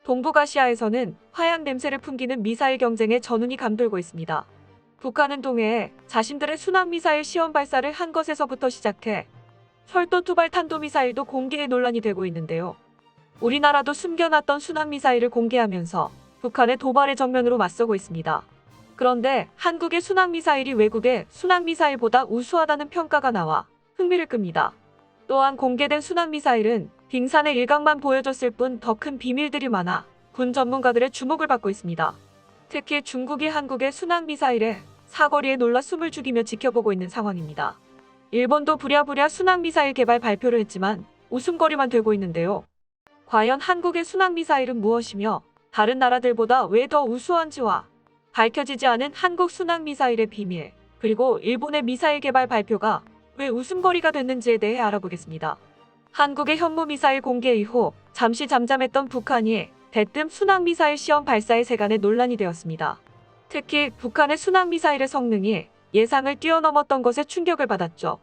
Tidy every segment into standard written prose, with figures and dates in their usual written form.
동북아시아에서는 화약 냄새를 풍기는 미사일 경쟁에 전운이 감돌고 있습니다. 북한은 동해에 자신들의 순항미사일 시험 발사를 한 것에서부터 시작해 철도 투발 탄도미사일도 공개에 논란이 되고 있는데요. 우리나라도 숨겨놨던 순항미사일을 공개하면서 북한의 도발에 정면으로 맞서고 있습니다. 그런데 한국의 순항미사일이 외국의 순항미사일보다 우수하다는 평가가 나와 흥미를 끕니다. 또한 공개된 순항미사일은 빙산의 일각만 보여줬을 뿐 더 큰 비밀들이 많아 군 전문가들의 주목을 받고 있습니다. 특히 중국이 한국의 순항미사일에 사거리에 놀라 숨을 죽이며 지켜보고 있는 상황입니다. 일본도 부랴부랴 순항미사일 개발 발표를 했지만 웃음거리만 되고 있는데요. 과연 한국의 순항미사일은 무엇이며 다른 나라들보다 왜 더 우수한지와 밝혀지지 않은 한국 순항미사일의 비밀, 그리고 일본의 미사일 개발 발표가 왜 웃음거리가 됐는지에 대해 알아보겠습니다. 한국의 현무미사일 공개 이후 잠시 잠잠했던 북한이 대뜸 순항미사일 시험 발사의 세간에 논란이 되었습니다. 특히 북한의 순항미사일의 성능이 예상을 뛰어넘었던 것에 충격을 받았죠.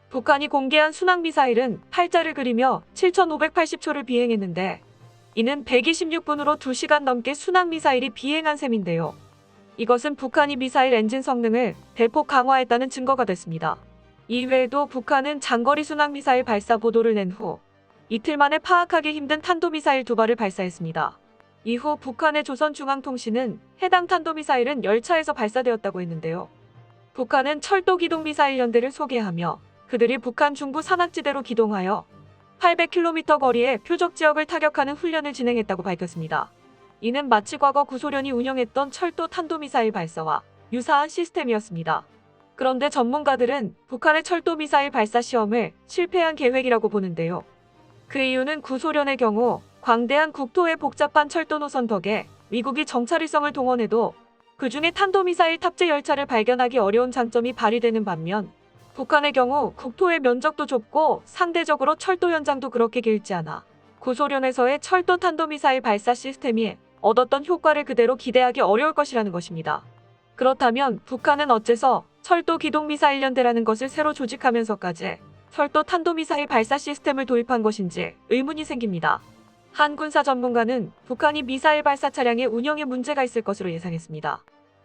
북한이 공개한 순항미사일은 팔자를 그리며 7,580초를 비행했는데 이는 126분으로 2시간 넘게 순항미사일이 비행한 셈인데요. 이것은 북한이 미사일 엔진 성능을 대폭 강화했다는 증거가 됐습니다. 이외에도 북한은 장거리 순항미사일 발사 보도를 낸 후 이틀 만에 파악하기 힘든 탄도미사일 2발을 발사했습니다. 이후 북한의 조선중앙통신은 해당 탄도미사일은 열차에서 발사되었다고 했는데요. 북한은 철도기동미사일연대를 소개하며 그들이 북한 중부 산악지대로 기동하여 800km 거리의 표적지역을 타격하는 훈련을 진행했다고 밝혔습니다. 이는 마치 과거 구소련이 운영했던 철도 탄도미사일 발사와 유사한 시스템이었습니다. 그런데 전문가들은 북한의 철도미사일 발사 시험을 실패한 계획이라고 보는데요. 그 이유는 구소련의 경우 광대한 국토의 복잡한 철도 노선 덕에 미국이 정찰위성을 동원해도 그중에 탄도미사일 탑재 열차를 발견하기 어려운 장점이 발휘되는 반면 북한의 경우 국토의 면적도 좁고 상대적으로 철도 연장도 그렇게 길지 않아 구소련에서의 철도 탄도미사일 발사 시스템이 얻었던 효과를 그대로 기대하기 어려울 것이라는 것입니다. 그렇다면 북한은 어째서 철도 기동미사일연대라는 것을 새로 조직하면서까지 철도 탄도미사일 발사 시스템을 도입한 것인지 의문이 생깁니다. 한 군사 전문가는 북한이 미사일 발사 차량의 운영에 문제가 있을 것으로 예상했습니다.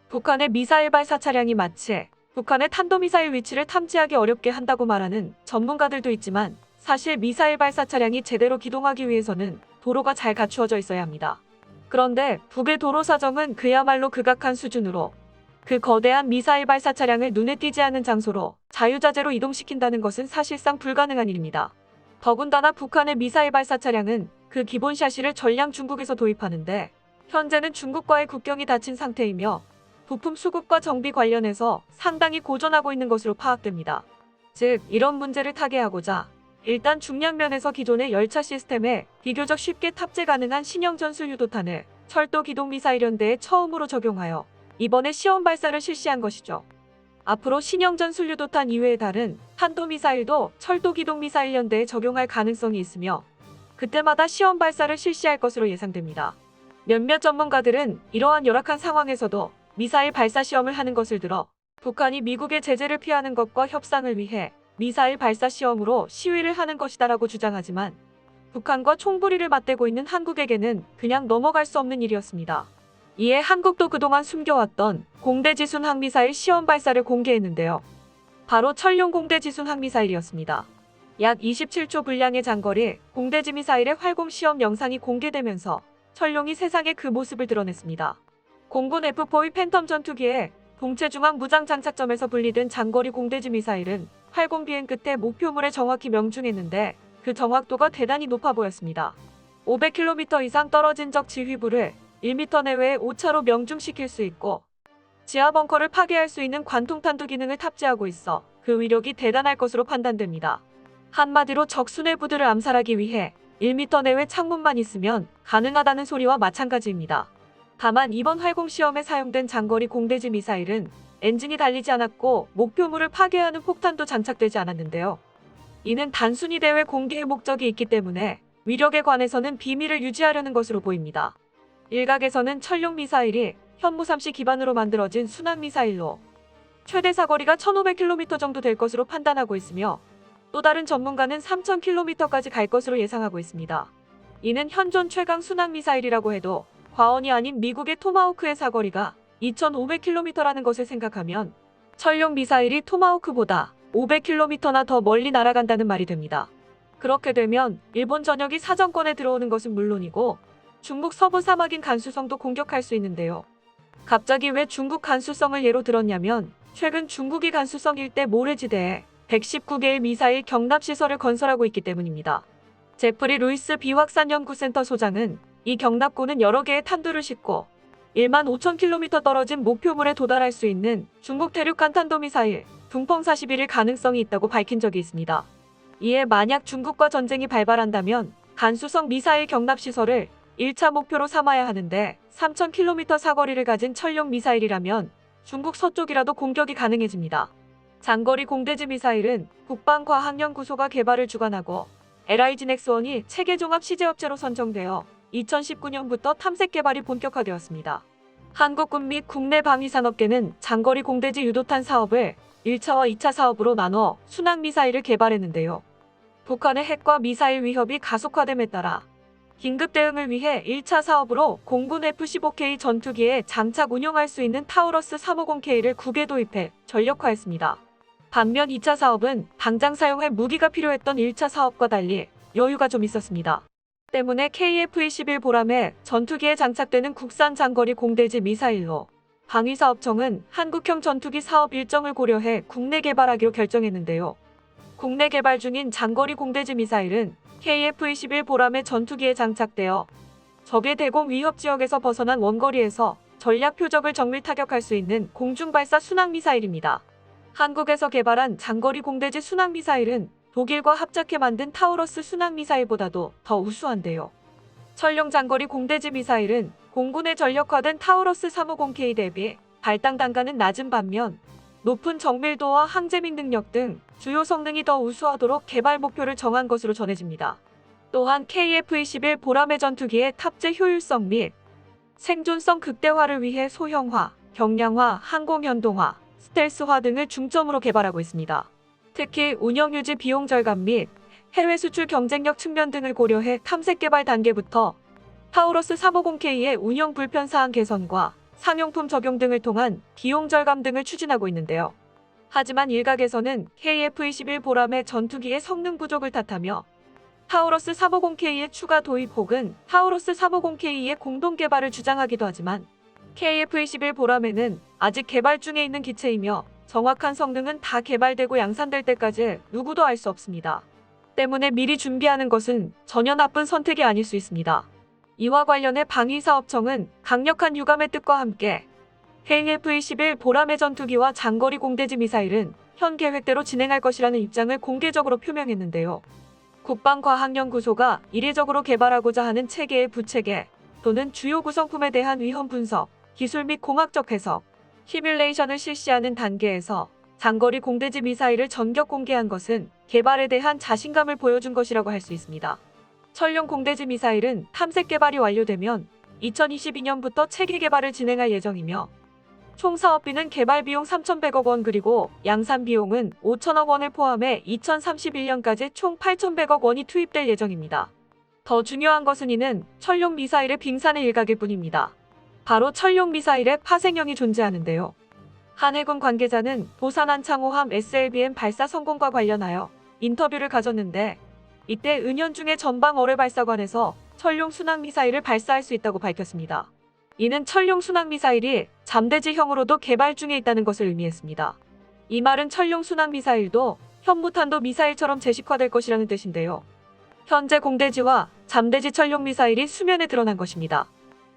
북한의 미사일 발사 차량이 마치 북한의 탄도미사일 위치를 탐지하기 어렵게 한다고 말하는 전문가들도 있지만 사실 미사일 발사 차량이 제대로 기동하기 위해서는 도로가 잘 갖추어져 있어야 합니다. 그런데 북의 도로 사정은 그야말로 극악한 수준으로 그 거대한 미사일 발사 차량을 눈에 띄지 않는 장소로 자유자재로 이동시킨다는 것은 사실상 불가능한 일입니다. 더군다나 북한의 미사일 발사 차량은 그 기본 샤시를 전량 중국에서 도입하는데 현재는 중국과의 국경이 닫힌 상태이며 부품 수급과 정비 관련해서 상당히 고전하고 있는 것으로 파악됩니다. 즉, 이런 문제를 타개하고자 일단 중량면에서 기존의 열차 시스템에 비교적 쉽게 탑재 가능한 신형 전술 유도탄을 철도 기동미사일연대에 처음으로 적용하여 이번에 시험 발사를 실시한 것이죠. 앞으로 신형 전술 유도탄 이외의 다른 탄도미사일도 철도 기동미사일연대에 적용할 가능성이 있으며 그때마다 시험 발사를 실시할 것으로 예상됩니다. 몇몇 전문가들은 이러한 열악한 상황에서도 미사일 발사 시험을 하는 것을 들어 북한이 미국의 제재를 피하는 것과 협상을 위해 미사일 발사 시험으로 시위를 하는 것이다라고 주장하지만 북한과 총부리를 맞대고 있는 한국에게는 그냥 넘어갈 수 없는 일이었습니다. 이에 한국도 그동안 숨겨왔던 공대지순 항미사일 시험 발사를 공개했는데요. 바로 철룡 공대지순 항미사일이었습니다. 약 27초 분량의 장거리 공대지 미사일의 활공 시험 영상이 공개되면서 철룡이 세상에 그 모습을 드러냈습니다. 공군 F-4E 팬텀 전투기의 동체 중앙 무장 장착점에서 분리된 장거리 공대지 미사일은 활공 비행 끝에 목표물에 정확히 명중했는데 그 정확도가 대단히 높아 보였습니다. 500km 이상 떨어진 적 지휘부를 1m 내외의 오차로 명중시킬 수 있고 지하 벙커를 파괴할 수 있는 관통탄두 기능을 탑재하고 있어 그 위력이 대단할 것으로 판단됩니다. 한마디로 적 수뇌부들을 암살하기 위해 1m 내외 창문만 있으면 가능하다는 소리와 마찬가지입니다. 다만 이번 활공 시험에 사용된 장거리 공대지 미사일은 엔진이 달리지 않았고 목표물을 파괴하는 폭탄도 장착되지 않았는데요. 이는 단순히 대회 공개의 목적이 있기 때문에 위력에 관해서는 비밀을 유지하려는 것으로 보입니다. 일각에서는 철룡 미사일이 현무3C 기반으로 만들어진 순항미사일로 최대 사거리가 1500km 정도 될 것으로 판단하고 있으며 또 다른 전문가는 3000km까지 갈 것으로 예상하고 있습니다. 이는 현존 최강 순항미사일이라고 해도 과언이 아닌 미국의 토마호크의 사거리가 2,500km라는 것을 생각하면 천룡 미사일이 토마호크보다 500km나 더 멀리 날아간다는 말이 됩니다. 그렇게 되면 일본 전역이 사정권에 들어오는 것은 물론이고 중국 서부 사막인 간수성도 공격할 수 있는데요. 갑자기 왜 중국 간수성을 예로 들었냐면 최근 중국이 간수성 일대 모래지대에 119개의 미사일 경납시설을 건설하고 있기 때문입니다. 제프리 루이스 비확산연구센터 소장은 이 경납고는 여러 개의 탄두를 싣고 15,000km 떨어진 목표물에 도달할 수 있는 중국 대륙간 탄도미사일 둥펑 41일 가능성이 있다고 밝힌 적이 있습니다. 이에 만약 중국과 전쟁이 발발한다면 간수성 미사일 경납시설을 1차 목표로 삼아야 하는데 3,000km 사거리를 가진 천룡 미사일이라면 중국 서쪽이라도 공격이 가능해집니다. 장거리 공대지 미사일은 국방과학연구소가 개발을 주관하고 LIG 넥스원이 체계종합 시제업체로 선정되어 2019년부터 탐색 개발이 본격화되었습니다. 한국군 및 국내 방위산업계는 장거리 공대지 유도탄 사업을 1차와 2차 사업으로 나눠 순항미사일을 개발했는데요. 북한의 핵과 미사일 위협이 가속화됨에 따라 긴급 대응을 위해 1차 사업으로 공군 F-15K 전투기에 장착 운용할 수 있는 타우러스 350K를 9개 도입해 전력화했습니다. 반면 2차 사업은 당장 사용할 무기가 필요했던 1차 사업과 달리 여유가 좀 있었습니다. 때문에 KF-21 보람에 전투기에 장착되는 국산 장거리 공대지 미사일로 방위사업청은 한국형 전투기 사업 일정을 고려해 국내 개발하기로 결정했는데요. 국내 개발 중인 장거리 공대지 미사일은 KF-21 보람의 전투기에 장착되어 적의 대공 위협 지역에서 벗어난 원거리에서 전략 표적을 정밀 타격할 수 있는 공중발사 순항미사일입니다. 한국에서 개발한 장거리 공대지 순항미사일은 독일과 합작해 만든 타우러스 순항미사일보다도 더 우수한데요. 천룡 장거리 공대지 미사일은 공군에 전력화된 타우러스 350K 대비 발당 단가는 낮은 반면 높은 정밀도와 항재밍 능력 등 주요 성능이 더 우수하도록 개발 목표를 정한 것으로 전해집니다. 또한 KF-21 보람의 전투기의 탑재 효율성 및 생존성 극대화를 위해 소형화, 경량화, 항공현동화, 스텔스화 등을 중점으로 개발하고 있습니다. 특히 운영 유지 비용 절감 및 해외 수출 경쟁력 측면 등을 고려해 탐색 개발 단계부터 타우러스 350K의 운영 불편 사항 개선과 상용품 적용 등을 통한 비용 절감 등을 추진하고 있는데요. 하지만 일각에서는 KF-21 보람의 전투기의 성능 부족을 탓하며 타우러스 350K의 추가 도입 혹은 타우러스 350K의 공동 개발을 주장하기도 하지만 KF-21 보람에는 아직 개발 중에 있는 기체이며 정확한 성능은 다 개발되고 양산될 때까지 누구도 알 수 없습니다. 때문에 미리 준비하는 것은 전혀 나쁜 선택이 아닐 수 있습니다. 이와 관련해 방위사업청은 강력한 유감의 뜻과 함께 KF-21 보람의 전투기와 장거리 공대지 미사일은 현 계획대로 진행할 것이라는 입장을 공개적으로 표명했는데요. 국방과학연구소가 이례적으로 개발하고자 하는 체계의 부체계 또는 주요 구성품에 대한 위험 분석, 기술 및 공학적 해석, 시뮬레이션을 실시하는 단계에서 장거리 공대지 미사일을 전격 공개한 것은 개발에 대한 자신감을 보여준 것이라고 할 수 있습니다. 천룡 공대지 미사일은 탐색 개발이 완료되면 2022년부터 체계 개발을 진행할 예정이며 총 사업비는 개발 비용 3,100억 원 그리고 양산 비용은 5천억 원을 포함해 2031년까지 총 8,100억 원이 투입될 예정입니다. 더 중요한 것은 이는 천룡 미사일의 빙산의 일각일 뿐입니다. 바로 천룡 미사일의 파생형이 존재하는데요. 한 해군 관계자는 부산 한창호함 SLBM 발사 성공과 관련하여 인터뷰를 가졌는데 이때 은연중에 전방 어뢰 발사관에서 천룡 순항미사일을 발사할 수 있다고 밝혔습니다. 이는 천룡 순항미사일이 잠대지형으로도 개발 중에 있다는 것을 의미했습니다. 이 말은 천룡 순항미사일도 현무탄도 미사일처럼 제식화될 것이라는 뜻인데요. 현재 공대지와 잠대지 천룡 미사일이 수면에 드러난 것입니다.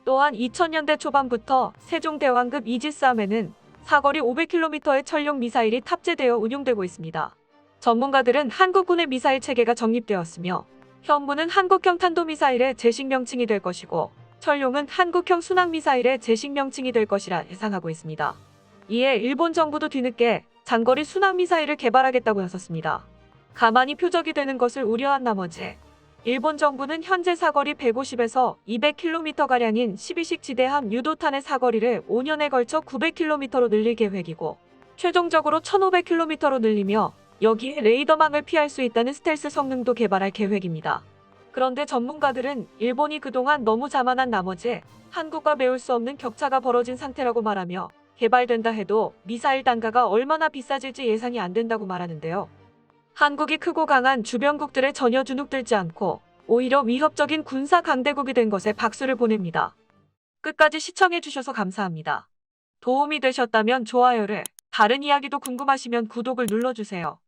또한 2000년대 초반부터 세종대왕급 이지스함에는 사거리 500km의 천룡 미사일이 탑재되어 운용되고 있습니다. 전문가들은 한국군의 미사일 체계가 정립되었으며 현무는 한국형 탄도미사일의 제식 명칭이 될 것이고 천룡은 한국형 순항미사일의 제식 명칭이 될 것이라 예상하고 있습니다. 이에 일본 정부도 뒤늦게 장거리 순항미사일을 개발하겠다고 나섰습니다. 가만히 표적이 되는 것을 우려한 나머지 일본 정부는 현재 사거리 150에서 200km가량인 12식 지대함 유도탄의 사거리를 5년에 걸쳐 900km로 늘릴 계획이고 최종적으로 1500km로 늘리며 여기에 레이더망을 피할 수 있다는 스텔스 성능도 개발할 계획입니다. 그런데 전문가들은 일본이 그동안 너무 자만한 나머지 한국과 메울 수 없는 격차가 벌어진 상태라고 말하며 개발된다 해도 미사일 단가가 얼마나 비싸질지 예상이 안 된다고 말하는데요. 한국이 크고 강한 주변국들에 전혀 주눅들지 않고 오히려 위협적인 군사 강대국이 된 것에 박수를 보냅니다. 끝까지 시청해주셔서 감사합니다. 도움이 되셨다면 좋아요를, 다른 이야기도 궁금하시면 구독을 눌러주세요.